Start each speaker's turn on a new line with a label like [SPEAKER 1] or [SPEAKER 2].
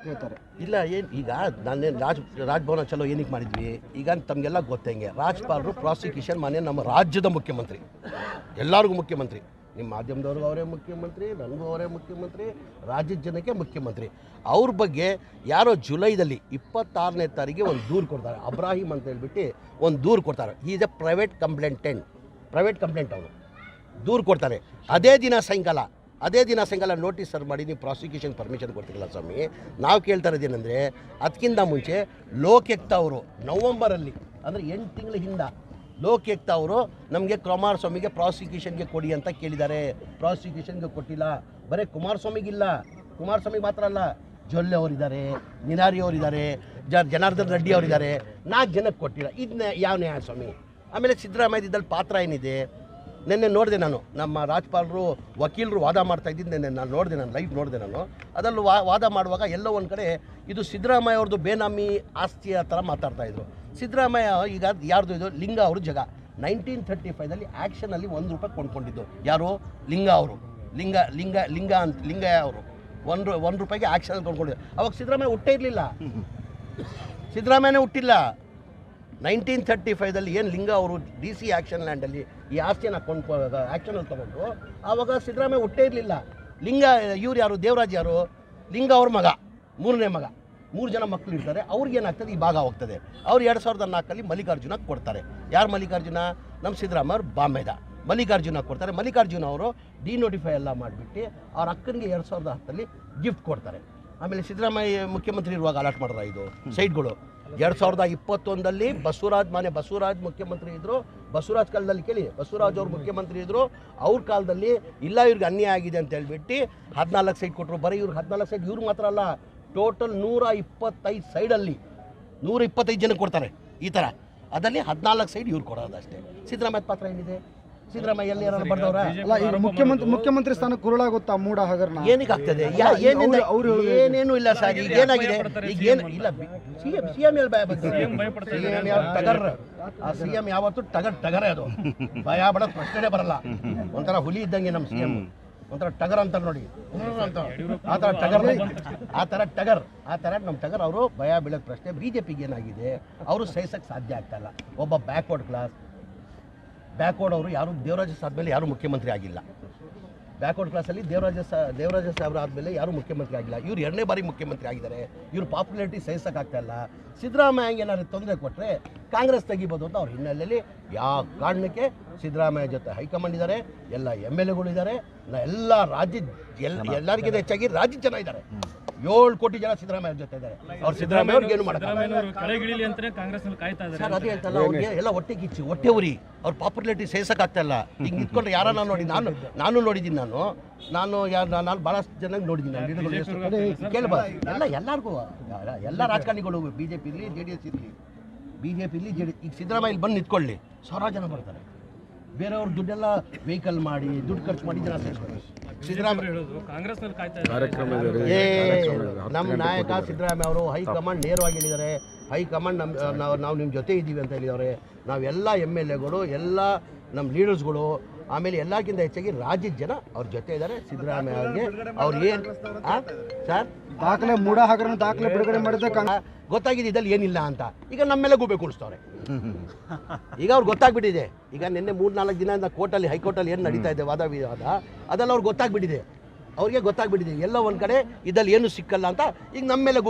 [SPEAKER 1] ಹೇಳ್ತಾರೆ.
[SPEAKER 2] ಇಲ್ಲ ಏನು ಈಗ ನಾನೇನು ರಾಜ್ಭವನ ಚಲೋ ಏನಕ್ಕೆ ಮಾಡಿದ್ವಿ ಈಗ ತಮಗೆಲ್ಲ ಗೊತ್ತಂಗೆ ರಾಜ್ಪಾಲರು ಪ್ರಾಸಿಕ್ಯೂಷನ್ ಮನೆ ನಮ್ಮ ರಾಜ್ಯದ ಮುಖ್ಯಮಂತ್ರಿ, ಎಲ್ಲರಿಗೂ ಮುಖ್ಯಮಂತ್ರಿ, ನಿಮ್ಮ ಮಾಧ್ಯಮದವ್ರಿಗೂ ಅವರೇ ಮುಖ್ಯಮಂತ್ರಿ, ನನಗೂ ಅವರೇ ಮುಖ್ಯಮಂತ್ರಿ, ರಾಜ್ಯದ ಜನಕ್ಕೆ ಮುಖ್ಯಮಂತ್ರಿ. ಅವ್ರ ಬಗ್ಗೆ ಯಾರೋ ಜುಲೈದಲ್ಲಿ 26ನೇ ತಾರೀಕಿಗೆ ಒಂದು ದೂರು ಕೊಡ್ತಾರೆ. ಅಬ್ರಾಹಿಂ ಅಂತ ಹೇಳ್ಬಿಟ್ಟು ಒಂದು ದೂರು ಕೊಡ್ತಾರೆ. ಈಸ್ ಎ ಪ್ರೈವೇಟ್ ಕಂಪ್ಲೇಂಟ್ ಅವರು ದೂರು ಕೊಡ್ತಾರೆ. ಅದೇ ದಿನ ಸಾಯಂಕಾಲ ನೋಟಿಸ್ ಸರ್ವ್ ಮಾಡಿ ನೀವು ಪ್ರಾಸಿಕ್ಯೂಷನ್ ಪರ್ಮಿಷನ್ ಕೊಡ್ತಿರಲ್ಲ ಸ್ವಾಮಿ. ನಾವು ಕೇಳ್ತಾ ಇರೋದೇನೆಂದರೆ ಅದಕ್ಕಿಂತ ಮುಂಚೆ ಲೋಕಾಯುಕ್ತ ಅವರು ನವಂಬರಲ್ಲಿ ಅಂದರೆ 8 ತಿಂಗಳ ಹಿಂದೆ ಲೋಕಾಯುಕ್ತ ಅವರು ನಮಗೆ ಕುಮಾರಸ್ವಾಮಿಗೆ ಪ್ರಾಸಿಕ್ಯೂಷನ್ಗೆ ಕೊಡಿ ಅಂತ ಕೇಳಿದ್ದಾರೆ. ಪ್ರಾಸಿಕ್ಯೂಷನ್ಗೆ ಕೊಟ್ಟಿಲ್ಲ. ಬರೀ ಕುಮಾರಸ್ವಾಮಿಗೆ ಮಾತ್ರ ಅಲ್ಲ, ಜೊಲ್ಲೆ ಅವರಿದ್ದಾರೆ, ನಿನಾರಿ ಅವರಿದ್ದಾರೆ, ಜನಾರ್ದನ್ ರೆಡ್ಡಿ ಅವರಿದ್ದಾರೆ. 4 ಜನಕ್ಕೆ ಕೊಟ್ಟಿಲ್ಲ. ಇದನ್ನ ಯಾವ ನ್ಯಾಯ ಸ್ವಾಮಿ? ಆಮೇಲೆ ಸಿದ್ದರಾಮಯ್ಯದಲ್ಲಿ ಪಾತ್ರ ಏನಿದೆ? ನಿನ್ನೆ ನೋಡಿದೆ ನಾನು, ನಮ್ಮ ರಾಜ್ಪಾಲರು ವಕೀಲರು ವಾದ ಮಾಡ್ತಾ ಇದ್ದಿದ್ದು ನಿನ್ನೆ ನಾನು ನೋಡಿದೆ, ಲೈವ್ ನೋಡಿದೆ ನಾನು. ಅದರಲ್ಲಿ ವಾದ ಮಾಡುವಾಗ ಎಲ್ಲೋ ಒಂದು ಕಡೆ ಇದು ಸಿದ್ದರಾಮಯ್ಯ ಅವ್ರದ್ದು ಬೇನಾಮಿ ಆಸ್ತಿಯ ಥರ ಮಾತಾಡ್ತಾಯಿದ್ರು. ಸಿದ್ದರಾಮಯ್ಯ ಈಗ ಯಾರ್ದು ಇದು ಲಿಂಗ ಅವರು ಜಾಗ 1935ದಲ್ಲಿ ಆ್ಯಕ್ಷನಲ್ಲಿ ₹1 ಕೊಂಡ್ಕೊಂಡಿದ್ದು ಯಾರು? ಲಿಂಗ ಅವರು. ಲಿಂಗ ಅವರು ₹1 ಆ್ಯಕ್ಷನಲ್ಲಿ ಕೊಂಡ್ಕೊಂಡಿದ್ದು. ಅವಾಗ ಸಿದ್ದರಾಮಯ್ಯ ಹುಟ್ಟಿಲ್ಲ. 1935ದಲ್ಲಿ ಏನು ಲಿಂಗ ಅವರು DC ಆ್ಯಕ್ಷನ್ ಲ್ಯಾಂಡಲ್ಲಿ ಈ ಆಸ್ತಿಯನ್ನು ಆ್ಯಕ್ಷನಲ್ಲಿ ತೊಗೊಂಡು ಆವಾಗ ಸಿದ್ದರಾಮಯ್ಯ ಹುಟ್ಟೇ ಇರಲಿಲ್ಲ. ಇವ್ರು ಯಾರು? ದೇವರಾಜ್ ಯಾರು? ಲಿಂಗ ಅವ್ರ ಮಗ, 3ನೇ ಮಗ. 3 ಜನ ಮಕ್ಕಳು ಇರ್ತಾರೆ. ಅವ್ರಿಗೇನಾಗ್ತದೆ, ಈ ಭಾಗ ಹೋಗ್ತದೆ. ಅವ್ರು 2004ರಲ್ಲಿ ಮಲ್ಲಿಕಾರ್ಜುನಕ್ಕೆ ಕೊಡ್ತಾರೆ. ಯಾರು ಮಲ್ಲಿಕಾರ್ಜುನ? ನಮ್ಮ ಸಿದ್ದರಾಮಯ್ಯ ಅವ್ರು ಬಾಂಬೆದ ಮಲ್ಲಿಕಾರ್ಜುನ ಕೊಡ್ತಾರೆ. ಮಲ್ಲಿಕಾರ್ಜುನ ಅವರು ಡಿನೋಟಿಫೈ ಎಲ್ಲ ಮಾಡಿಬಿಟ್ಟು ಅವ್ರ ಅಕ್ಕನಿಗೆ 2010ರಲ್ಲಿ ಗಿಫ್ಟ್ ಕೊಡ್ತಾರೆ. ಆಮೇಲೆ ಸಿದ್ದರಾಮಯ್ಯ ಮುಖ್ಯಮಂತ್ರಿ ಇರುವಾಗ ಅಲಾಟ್ ಮಾಡಿದ್ರ ಇದು ಸೈಟ್ಗಳು. 2021ರಲ್ಲಿ ಬಸವರಾಜ್ ಮುಖ್ಯಮಂತ್ರಿ ಇದ್ದರು. ಬಸವರಾಜ್ ಕಾಲದಲ್ಲಿ ಕೇಳಿ, ಬಸವರಾಜ್ ಅವ್ರು ಮುಖ್ಯಮಂತ್ರಿ ಇದ್ದರು. ಅವ್ರ ಕಾಲದಲ್ಲಿ ಇಲ್ಲ ಇವ್ರಿಗೆ ಅನ್ಯಾಯ ಆಗಿದೆ ಅಂತ ಹೇಳ್ಬಿಟ್ಟು 14 ಸೈಟ್ ಕೊಟ್ಟರು. ಬರೀ ಇವ್ರಿಗೆ 14 ಸೈಟ್, ಇವ್ರು ಮಾತ್ರ ಅಲ್ಲ, ಟೋಟಲ್ 125 ಸೈಡಲ್ಲಿ 125 ಜನಕ್ಕೆ ಕೊಡ್ತಾರೆ ಈ ಥರ. ಅದರಲ್ಲಿ 14 ಸೈಡ್ ಇವ್ರು ಕೊಡೋದು ಅಷ್ಟೇ. ಸಿದ್ದರಾಮಯ್ಯ ಪಾತ್ರ ಏನಿದೆ? ಸಿದ್ದರಾಮಯ್ಯ ಎಲ್ಲಿ ಯಾರು ಬರ್ದವ್ರ?
[SPEAKER 1] ಅಲ್ಲ, ಈಗ ಮುಖ್ಯಮಂತ್ರಿ ಸ್ಥಾನ ಕುರುಳಾಗುತ್ತಾ ಮೂಡ ಹಗರಣ
[SPEAKER 2] ಏನಕ್ಕೆ ಆಗ್ತದೆ? ಏನೇನು ಇಲ್ಲ ಸರ್. ಈಗ ಏನಾಗಿದೆ? ಈಗ ಏನು ಇಲ್ಲ, ಸಿಎಂ ಸಿಎಂ ಯಾವತ್ತು ಟಗರೇ. ಅದು ಭಯ ಬಡ ಪ್ರಶ್ನೆ ಬರಲ್ಲ. ಒಂಥರ ಹುಲಿ ಇದ್ದಂಗೆ ನಮ್ಮ ಸಿಎಂ, ಒಂಥರ ಟಗರ್ ಅಂತ ನೋಡಿ, ಆ ಥರ ನಮ್ಮ ಟಗರ್. ಅವರು ಭಯ ಬೀಳೋಕ್ಕೆ ಪ್ರಶ್ನೆ. BJPಗೆ ಏನಾಗಿದೆ, ಅವರು ಸಹಿಸಕ್ಕೆ ಸಾಧ್ಯ ಆಗ್ತಾ ಇಲ್ಲ. ಒಬ್ಬ ಬ್ಯಾಕ್ವರ್ಡ್ ಅವರು ಯಾರು ದೇವರಾಜ ಆದಮೇಲೆ ಯಾರೂ ಮುಖ್ಯಮಂತ್ರಿ ಆಗಿಲ್ಲ. ಬ್ಯಾಕ್ವರ್ಡ್ ಕ್ಲಾಸಲ್ಲಿ ದೇವರಾಜ ಸಾಹೇಬ್ರು ಆದಮೇಲೆ ಯಾರೂ ಮುಖ್ಯಮಂತ್ರಿ ಆಗಿಲ್ಲ. ಇವ್ರು 2ನೇ ಬಾರಿ ಮುಖ್ಯಮಂತ್ರಿ ಆಗಿದ್ದಾರೆ. ಇವ್ರ ಪಾಪ್ಯುಲಾರಿಟಿ ಸಹಿಸೋಕ್ಕಾಗ್ತಾ ಇಲ್ಲ. ಸಿದ್ದರಾಮಯ್ಯಗೆ ಏನಾದ್ರು ತೊಂದರೆ ಕೊಟ್ಟರೆ ಕಾಂಗ್ರೆಸ್ ತೆಗಿಬೋದು ಅಂತ ಅವ್ರ ಹಿನ್ನೆಲೆಯಲ್ಲಿ ಯಾವ ಕಾರಣಕ್ಕೆ ಸಿದ್ದರಾಮಯ್ಯ ಜೊತೆ ಹೈಕಮಾಂಡ್ ಇದ್ದಾರೆ, ಎಲ್ಲ MLAಗಳು ಇದ್ದಾರೆ, ಎಲ್ಲ ಎಲ್ಲರಿಗಿಂತ ಹೆಚ್ಚಾಗಿ ರಾಜ್ಯ ಜನ ಇದ್ದಾರೆ. 7 ಕೋಟಿ ಜನ ಸಿದ್ದರಾಮಯ್ಯ ಜೊತೆ ಇದ್ದಾರೆ. ಅವ್ರು ಸಿದ್ದರಾಮಯ್ಯ ಅವ್ರಿಗೆ ಏನು ಮಾಡ್ತಾರೆ? ಸರ್ ಅದೇ ಹೇಳ್ತಲ್ಲ, ಅವ್ರಿಗೆ ಎಲ್ಲ ಹೊಟ್ಟೆ ಉರಿ. ಅವ್ರ ಪಾಪ್ಯುಲಾರಿಟಿ ಸಹಿಸೋಕ್ಕಾಗ್ತಾ ಇಲ್ಲ. ಹಿಂಗೆ ನಿಂತ್ಕೊಂಡ್ರೆ ಯಾರನ್ನ ನೋಡಿ, ನಾನು ನೋಡಿದ್ದೀನಿ. ನಾನು ಭಾಳಷ್ಟು ಜನಕ್ಕೆ ನೋಡಿದ್ದೀನಿ. ಕೇಳಬಾರ್ದು ಎಲ್ಲರಿಗೂ, ಎಲ್ಲ ರಾಜಕಾರಣಿಗಳು BJP ಇರಲಿ, JDS ಇರಲಿ, ಈಗ ಸಿದ್ದರಾಮಯ್ಯ ಬಂದು ನಿಂತ್ಕೊಳ್ಳಿ, 1000 ಜನ ಬರ್ತಾರೆ. ಬೇರೆಯವ್ರ ದುಡ್ಡೆಲ್ಲ ವೆಹಿಕಲ್ ಮಾಡಿ, ದುಡ್ಡು ಖರ್ಚು ಮಾಡಿ ಜನ ಸೇರಿಸ್ತಾರೆ. ನಮ್ಮ ನಾಯಕ ಸಿದ್ದರಾಮಯ್ಯ ಅವರು ಹೈಕಮಾಂಡ್ ನೇರವಾಗಿ ಹೇಳಿದ್ದಾರೆ. ಹೈಕಮಾಂಡ್ ನಾವು ನಿಮ್ಮ ಜೊತೆ ಇದ್ದೀವಿ ಅಂತ ಹೇಳಿದವ್ರೆ. ನಾವೆಲ್ಲ MLAಗಳು, ಎಲ್ಲ ನಮ್ಮ ಲೀಡರ್ಸ್ಗಳು, ಆಮೇಲೆ ಎಲ್ಲಕ್ಕಿಂತ ಹೆಚ್ಚಾಗಿ ರಾಜ್ಯದ ಜನ ಅವ್ರ ಜೊತೆ ಇದ್ದಾರೆ. ಸಿದ್ದರಾಮಯ್ಯ ಅವ್ರಿಗೆ ಅವ್ರು ಏನು ಸರ್
[SPEAKER 1] ದಾಖಲೆ ಮೂಡ ಹಗರಣ ದಾಖಲೆ ಬಿಡುಗಡೆ ಮಾಡಿದ್ರೆ
[SPEAKER 2] ಗೊತ್ತಾಗಿದೆ ಇದಲ್ಲಿ ಏನಿಲ್ಲ ಅಂತ. ಈಗ ನಮ್ಮೆಲ್ಲ ಗೂಬೆ ಕೂಡಿಸ್ತವ್ರೆ. ಈಗ ಅವ್ರಿಗೆ ಗೊತ್ತಾಗ್ಬಿಟ್ಟಿದೆ. ಈಗ ನಿನ್ನೆ 3-4 ದಿನದಿಂದ ಕೋರ್ಟಲ್ಲಿ, ಹೈಕೋರ್ಟಲ್ಲಿ ಏನು ನಡೀತಾ ಇದೆ ವಾದ ವಿವಾದ, ಅದೆಲ್ಲ ಅವ್ರಿಗೆ ಗೊತ್ತಾಗ್ಬಿಟ್ಟಿದೆ. ಅವ್ರಿಗೆ ಗೊತ್ತಾಗ್ಬಿಟ್ಟಿದೆ ಎಲ್ಲೋ ಒಂದು ಕಡೆ ಇದಲ್ಲಿ ಏನು ಸಿಕ್ಕಲ್ಲ ಅಂತ. ಈಗ ನಮ್ಮೆಲ್ಲ